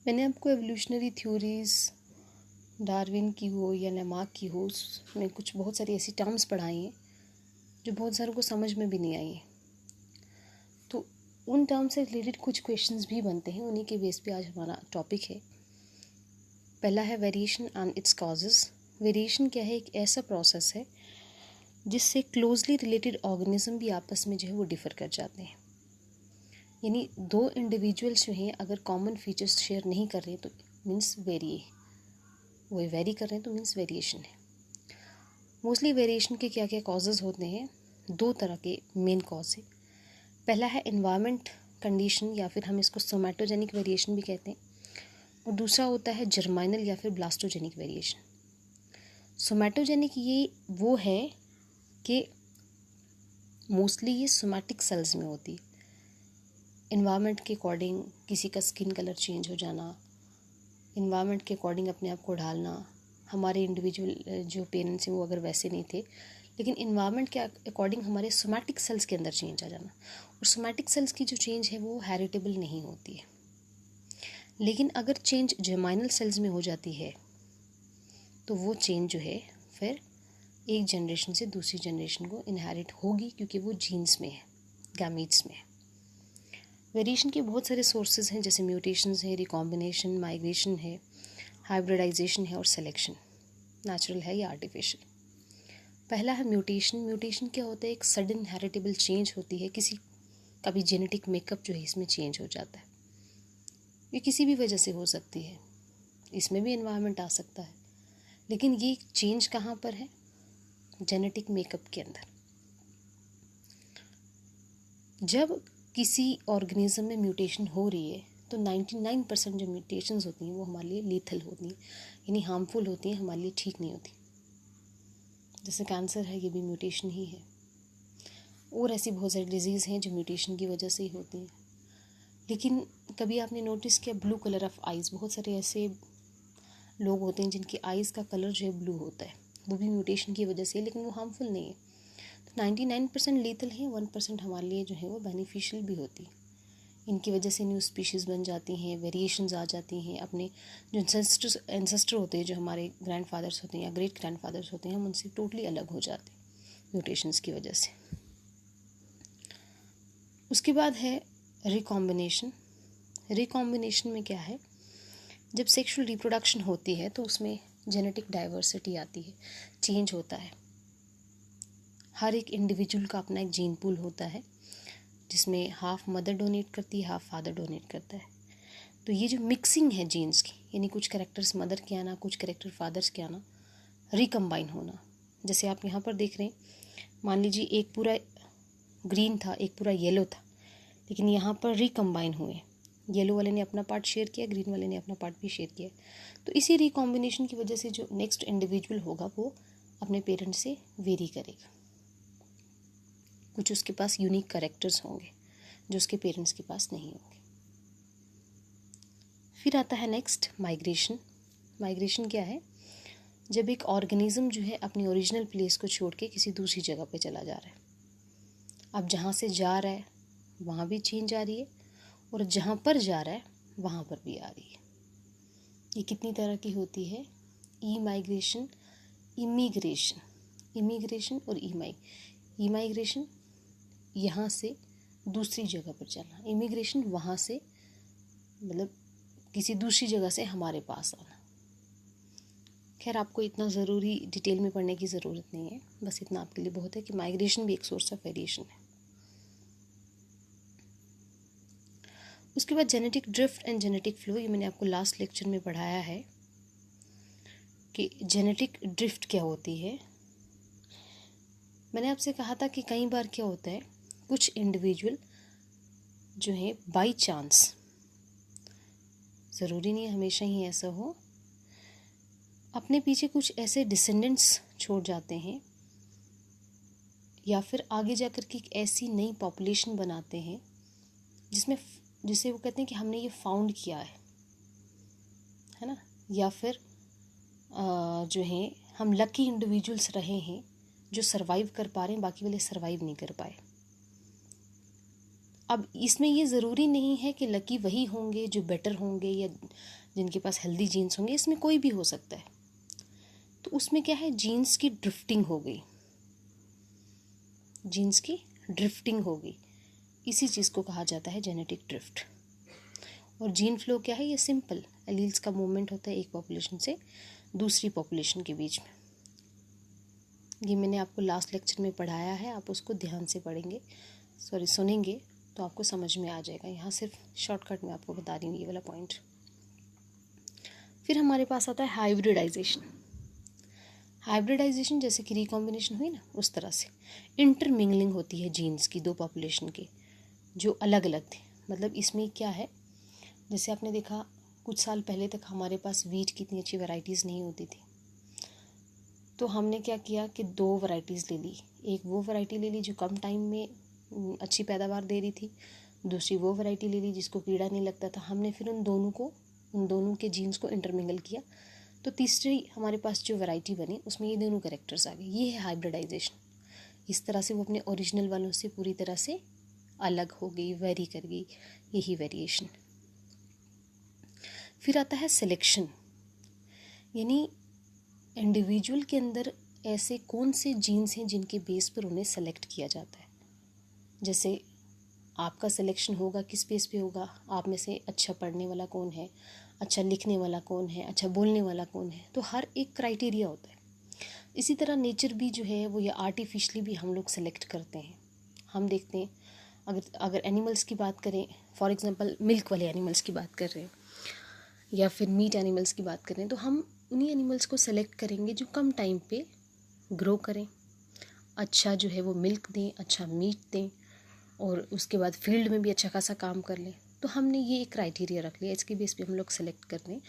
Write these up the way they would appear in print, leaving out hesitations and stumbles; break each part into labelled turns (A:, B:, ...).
A: मैंने आपको evolutionary theories Darwin की हो या लेमार्क की हो, उसमें कुछ बहुत सारी ऐसी टर्म्स पढ़ाई हैं जो बहुत सारों को समझ में भी नहीं आई है। तो उन टर्म्स से रिलेटेड कुछ क्वेश्चंस भी बनते हैं, उन्हीं के बेस पे आज हमारा टॉपिक है। पहला है variation and it's causes. Variation क्या है? एक ऐसा प्रोसेस है जिससे क्लोजली रिलेटेड ऑर्गेनिज्म भी आपस में जो है वो डिफ़र कर जाते हैं। यानी दो इंडिविजुअल्स जो हैं अगर कॉमन फीचर्स शेयर नहीं कर रहे तो मीन्स वो वेरी कर रहे हैं तो मीन्स वेरिएशन है। मोस्टली वेरिएशन के क्या क्या कॉजेज़ होते हैं? दो तरह के मेन कॉज है। पहला है एनवायरनमेंट कंडीशन, या फिर हम इसको सोमैटोजेनिक वेरिएशन भी कहते हैं, और दूसरा होता है जर्माइनल या फिर ब्लास्टोजेनिक वेरिएशन। सोमैटोजेनिक ये वो है कि मोस्टली ये सोमैटिक सेल्स में होती है। इन्वायरमेंट के अकॉर्डिंग किसी का स्किन कलर चेंज हो जाना, इन्वायरमेंट के अकॉर्डिंग अपने आप को ढालना। हमारे इंडिविजुअल जो पेरेंट्स हैं वो अगर वैसे नहीं थे, लेकिन इन्वायरमेंट के अकॉर्डिंग हमारे सोमैटिक सेल्स के अंदर चेंज आ जाना। और सोमैटिक सेल्स की जो चेंज है वो हेरिटेबल नहीं होती है। लेकिन अगर चेंज जर्माइनल सेल्स में हो जाती है तो वो चेंज जो है फिर एक जनरेशन से दूसरी जनरेशन को इनहेरिट होगी, क्योंकि वो जीन्स में है, गैमीट्स में है। वेरिएशन के बहुत सारे सोर्सेज हैं, जैसे म्यूटेशंस है, रिकॉम्बिनेशन, माइग्रेशन है, हाइब्रिडाइजेशन है और सिलेक्शन। नेचुरल है या आर्टिफिशियल। पहला है म्यूटेशन। म्यूटेशन क्या होता है? एक सडन हेरिटेबल चेंज होती है, किसी का भी जेनेटिक मेकअप जो है इसमें चेंज हो जाता है। ये किसी भी वजह से हो सकती है, इसमें भी एनवायरनमेंट आ सकता है, लेकिन ये चेंज कहाँ पर है? जेनेटिक मेकअप के अंदर। जब किसी ऑर्गेनिज्म में म्यूटेशन हो रही है तो 99% जो म्यूटेशंस होती हैं वो हमारे लिए लीथल होती हैं, यानी हार्मफुल होती हैं, हमारे लिए ठीक नहीं होती। जैसे कैंसर है, ये भी म्यूटेशन ही है। और ऐसी बहुत सारी डिजीज़ हैं जो म्यूटेशन की वजह से ही होती हैं। लेकिन कभी आपने नोटिस किया ब्लू कलर ऑफ आइज़? बहुत सारे ऐसे लोग होते हैं जिनकी आइज़ का कलर जो है ब्लू होता है, वो भी म्यूटेशन की वजह से, लेकिन वो हार्मफुल नहीं है। तो 99% लीथल है, 1% हमारे लिए जो है वो बेनिफिशियल भी होती है। इनकी वजह से न्यू स्पीशीज़ बन जाती हैं, वेरिएशंस आ जाती हैं। अपने जो एंसेस्टर होते हैं, जो हमारे ग्रैंडफादर्स होते हैं या ग्रेट ग्रैंडफादर्स होते हैं, हम उनसे टोटली अलग हो जाते हैं म्यूटेशंस की वजह से। उसके बाद है रिकॉम्बिनेशन। रिकॉम्बिनेशन में क्या है? जब सेक्सुअल रिप्रोडक्शन होती है तो उसमें जेनेटिक डाइवर्सिटी आती है, चेंज होता है। हर एक इंडिविजुअल का अपना एक जीन पूल होता है, जिसमें हाफ मदर डोनेट करती है, हाफ फादर डोनेट करता है। तो ये जो मिक्सिंग है जीन्स की, यानी कुछ कैरेक्टर्स मदर के आना, कुछ कैरेक्टर फादर्स के आना, रिकम्बाइन होना। जैसे आप यहाँ पर देख रहे हैं, मान लीजिए एक पूरा ग्रीन था, एक पूरा येलो था, लेकिन यहाँ पर रिकम्बाइन हुए। येलो वाले ने अपना पार्ट शेयर किया, ग्रीन वाले ने अपना पार्ट भी शेयर किया। तो इसी रिकॉम्बिनेशन की वजह से जो नेक्स्ट इंडिविजुअल होगा वो अपने पेरेंट्स से वेरी करेगा। कुछ उसके पास यूनिक कैरेक्टर्स होंगे जो उसके पेरेंट्स के पास नहीं होंगे। फिर आता है नेक्स्ट माइग्रेशन। माइग्रेशन क्या है? जब एक ऑर्गेनिज्म जो है अपनी ओरिजिनल प्लेस को छोड़ के किसी दूसरी जगह पे चला जा रहा है। अब जहाँ से जा रहा है वहाँ भी चेंज आ रही है, और जहाँ पर जा रहा है वहाँ पर भी आ रही है। ये कितनी तरह की होती है? ई माइग्रेशन, इमिग्रेशन। इमिग्रेशन और ई माइग्रेशन यहाँ से दूसरी जगह पर जाना, इमिग्रेशन वहाँ से मतलब किसी दूसरी जगह से हमारे पास आना। खैर, आपको इतना ज़रूरी डिटेल में पढ़ने की ज़रूरत नहीं है, बस इतना आपके लिए बहुत है कि माइग्रेशन भी एक सोर्स ऑफ वेरिएशन है। उसके बाद genetic drift and genetic flow. ये मैंने आपको लास्ट लेक्चर में पढ़ाया है कि जेनेटिक ड्रिफ्ट क्या होती है। मैंने आपसे कहा था कि कई बार क्या होता है, कुछ इंडिविजुअल जो है बाई चांस, ज़रूरी नहीं है हमेशा ही ऐसा हो, अपने पीछे कुछ ऐसे डिसेंडेंट्स छोड़ जाते हैं, या फिर आगे जाकर के एक ऐसी नई पॉपुलेशन बनाते हैं जिसे वो कहते हैं कि हमने ये फाउंड किया है ना। या फिर जो है हम लकी इंडिविजुअल्स रहे हैं जो सरवाइव कर पा रहे हैं, बाकी वाले सरवाइव नहीं कर पाए। अब इसमें ये ज़रूरी नहीं है कि लकी वही होंगे जो बेटर होंगे या जिनके पास हेल्दी जीन्स होंगे, इसमें कोई भी हो सकता है। तो उसमें क्या है, जीन्स की ड्रिफ्टिंग हो गई, जीन्स की ड्रिफ्टिंग हो गई। इसी चीज़ को कहा जाता है जेनेटिक ड्रिफ्ट। और जीन फ्लो क्या है, ये सिंपल एलील्स का मूवमेंट होता है एक पॉपुलेशन से दूसरी पॉपुलेशन के बीच में। ये मैंने आपको लास्ट लेक्चर में पढ़ाया है, आप उसको ध्यान से सुनेंगे तो आपको समझ में आ जाएगा। यहाँ सिर्फ शॉर्टकट में आपको बता रही हूँ ये वाला पॉइंट। फिर हमारे पास आता है हाइब्रिडाइजेशन। हाइब्रिडाइजेशन जैसे कि रिकॉम्बिनेशन हुई ना, उस तरह से इंटरमिंगलिंग होती है जीन्स की दो पॉपुलेशन के जो अलग अलग थे। मतलब इसमें क्या है, जैसे आपने देखा कुछ साल पहले तक हमारे पास वीट की इतनी अच्छी वैरायटीज़ नहीं होती थी, तो हमने क्या किया कि दो वैरायटीज़ ले ली। एक वो वैरायटी ले ली जो कम टाइम में अच्छी पैदावार दे रही थी, दूसरी वो वैरायटी ले ली जिसको कीड़ा नहीं लगता था। हमने फिर उन दोनों के जीन्स को इंटरमिंगल किया, तो तीसरी हमारे पास जो वैरायटी बनी उसमें ये दोनों कैरेक्टर्स आ गए। ये है हाइब्रिडाइजेशन। इस तरह से वो अपने ओरिजिनल वालों से पूरी तरह से अलग हो गई, वेरी कर गई, यही वेरिएशन। फिर आता है सिलेक्शन, यानी इंडिविजुअल के अंदर ऐसे कौन से जीन्स हैं जिनके बेस पर उन्हें सेलेक्ट किया जाता है। जैसे आपका सिलेक्शन होगा किस बेस पे होगा, आप में से अच्छा पढ़ने वाला कौन है, अच्छा लिखने वाला कौन है, अच्छा बोलने वाला कौन है, तो हर एक क्राइटेरिया होता है। इसी तरह नेचर भी जो है वो या आर्टिफिशली भी हम लोग सेलेक्ट करते हैं। हम देखते हैं अगर एनिमल्स की बात करें, फॉर एग्जांपल मिल्क वाले एनिमल्स की बात कर रहे हैं या फिर मीट एनिमल्स की बात करें, तो हम उन्हीं एनिमल्स को सेलेक्ट करेंगे जो कम टाइम पे ग्रो करें, अच्छा जो है वो मिल्क दें, अच्छा मीट दें और उसके बाद फील्ड में भी अच्छा खासा काम कर लें। तो हमने ये एक क्राइटेरिया रख लिया, इसके बेस पे हम लोग सेलेक्ट कर रहे हैं।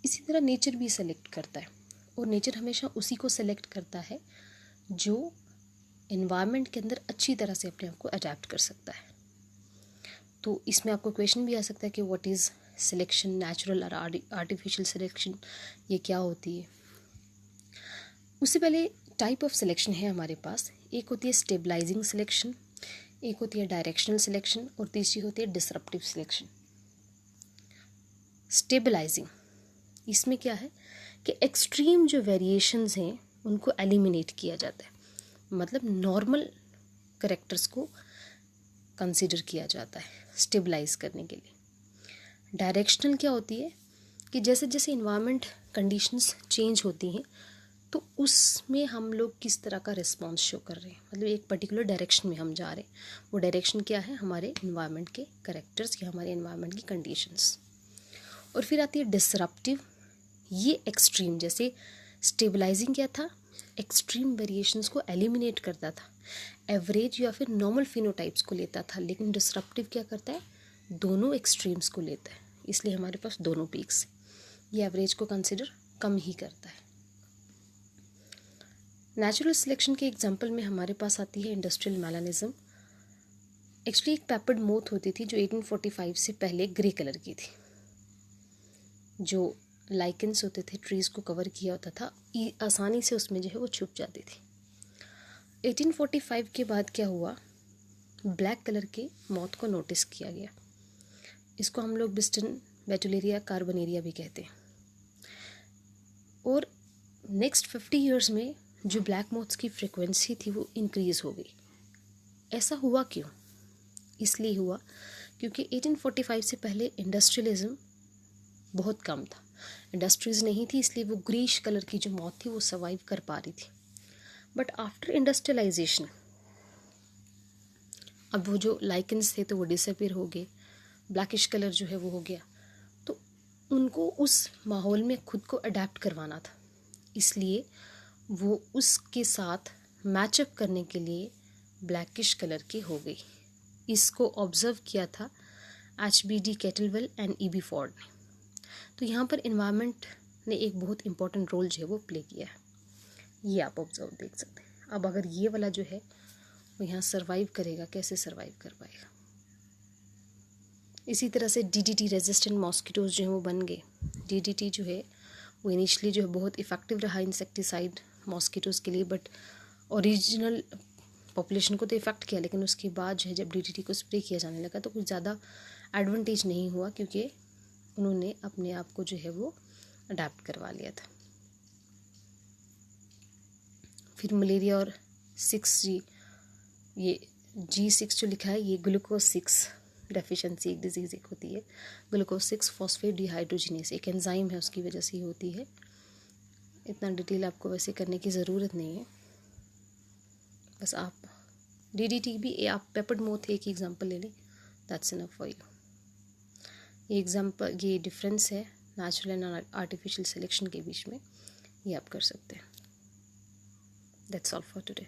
A: इसी तरह नेचर भी सेलेक्ट करता है, और नेचर हमेशा उसी को सेलेक्ट करता है जो एनवायरनमेंट के अंदर अच्छी तरह से अपने आप को अडेप्ट कर सकता है। तो इसमें आपको क्वेश्चन भी आ सकता है कि व्हाट इज़ सिलेक्शन, नेचुरल और आर्टिफिशियल सिलेक्शन, ये क्या होती है। उससे पहले टाइप ऑफ सिलेक्शन है हमारे पास। एक होती है स्टेबलाइजिंग सिलेक्शन, एक होती है डायरेक्शनल सिलेक्शन और तीसरी होती है डिसरप्टिव सिलेक्शन। स्टेबलाइजिंग, इसमें क्या है कि एक्सट्रीम जो वेरिएशंस हैं उनको एलिमिनेट किया जाता है, मतलब नॉर्मल करेक्टर्स को कंसिडर किया जाता है स्टेबलाइज करने के लिए। डायरेक्शनल क्या होती है कि जैसे जैसे इन्वायरमेंट कंडीशंस चेंज होती हैं तो उसमें हम लोग किस तरह का रिस्पॉन्स शो कर रहे हैं, मतलब एक पर्टिकुलर डायरेक्शन में हम जा रहे हैं। वो डायरेक्शन क्या है, हमारे इन्वायरमेंट के करेक्टर्स या हमारे इन्वायरमेंट की कंडीशंस। और फिर आती है डिसरप्टिव, ये एक्सट्रीम, जैसे स्टेबलाइजिंग क्या था, एक्सट्रीम वेरिएशंस को एलिमिनेट करता था, एवरेज या फिर नॉर्मल फिनोटाइप्स को लेता था, लेकिन डिसरप्टिव क्या करता है, दोनों एक्सट्रीम्स को लेता है, इसलिए हमारे पास दोनों पीक्स। ये एवरेज को कंसिडर कम ही करता है। नेचुरल सिलेक्शन के एग्जाम्पल में हमारे पास आती है इंडस्ट्रियल मेलानिज्म। एक्चुअली एक पेपर्ड मोथ होती थी जो 1845 से पहले ग्रे कलर की थी, जो लाइकेंस होते थे, ट्रीज़ को कवर किया होता था, आसानी से उसमें जो है वो छुप जाती थी। 1845 के बाद क्या हुआ, ब्लैक कलर के मौत को नोटिस किया गया। इसको हम लोग बिस्टन वेटुलेरिया कार्बोनेरिया भी कहते हैं। और नेक्स्ट 50 ईयर्स में जो ब्लैक मॉथ्स की फ्रिक्वेंसी थी वो इंक्रीज़ हो गई। ऐसा हुआ क्यों? इसलिए हुआ क्योंकि 1845 से पहले इंडस्ट्रियलिज्म बहुत कम था, इंडस्ट्रीज़ नहीं थी, इसलिए वो ग्रीश कलर की जो मॉथ थी वो सर्वाइव कर पा रही थी। बट आफ्टर इंडस्ट्रियलाइजेशन अब वो जो लाइकेंस थे तो वो डिसअपीयर हो गए, ब्लैकिश कलर जो है वो हो गया, तो उनको उस माहौल में खुद को अडेप्ट करवाना था, इसलिए वो उसके साथ मैचअप करने के लिए ब्लैकिश कलर की हो गई। इसको ऑब्ज़र्व किया था HBD कैटलवेल एंड EB फॉर्ड ने। तो यहाँ पर इन्वायरमेंट ने एक बहुत इम्पोर्टेंट रोल जो है वो प्ले किया है, ये आप ऑब्जर्व देख सकते हैं। अब अगर ये वाला जो है वो यहाँ सर्वाइव करेगा, कैसे सर्वाइव कर पाएगा। इसी तरह से DDT रेजिस्टेंट मॉस्किटोज़ जो हैं वो बन गए। DDT जो है वो इनिशियली जो है बहुत इफ़ेक्टिव रहा इंसेक्टिसाइड मॉस्किटोज़ के लिए, बट ओरिजिनल पॉपुलेशन को तो इफ़ेक्ट किया, लेकिन उसके बाद जो है जब DDT को स्प्रे किया जाने लगा तो कुछ ज़्यादा एडवांटेज नहीं हुआ, क्योंकि उन्होंने अपने आप को जो है वो अडेप्ट करवा लिया था। फिर मलेरिया और 6G, ये G6 जो लिखा है ये ग्लूकोज 6 डेफिशिएंसी एक डिजीज़ एक होती है। ग्लूकोज 6 फॉस्फेट डिहाइड्रोजिनेस एक एंजाइम है, उसकी वजह से ही होती है। इतना डिटेल आपको वैसे करने की ज़रूरत नहीं है, बस आप DDT भी आप पेपर्ड मोथ एक ही एग्जांपल ले लें, दैट्स इनफ फॉर यू। ये एग्जांपल, ये डिफरेंस है नेचुरल एंड आर्टिफिशियल सिलेक्शन के बीच में, ये आप कर सकते हैं। That's all for today.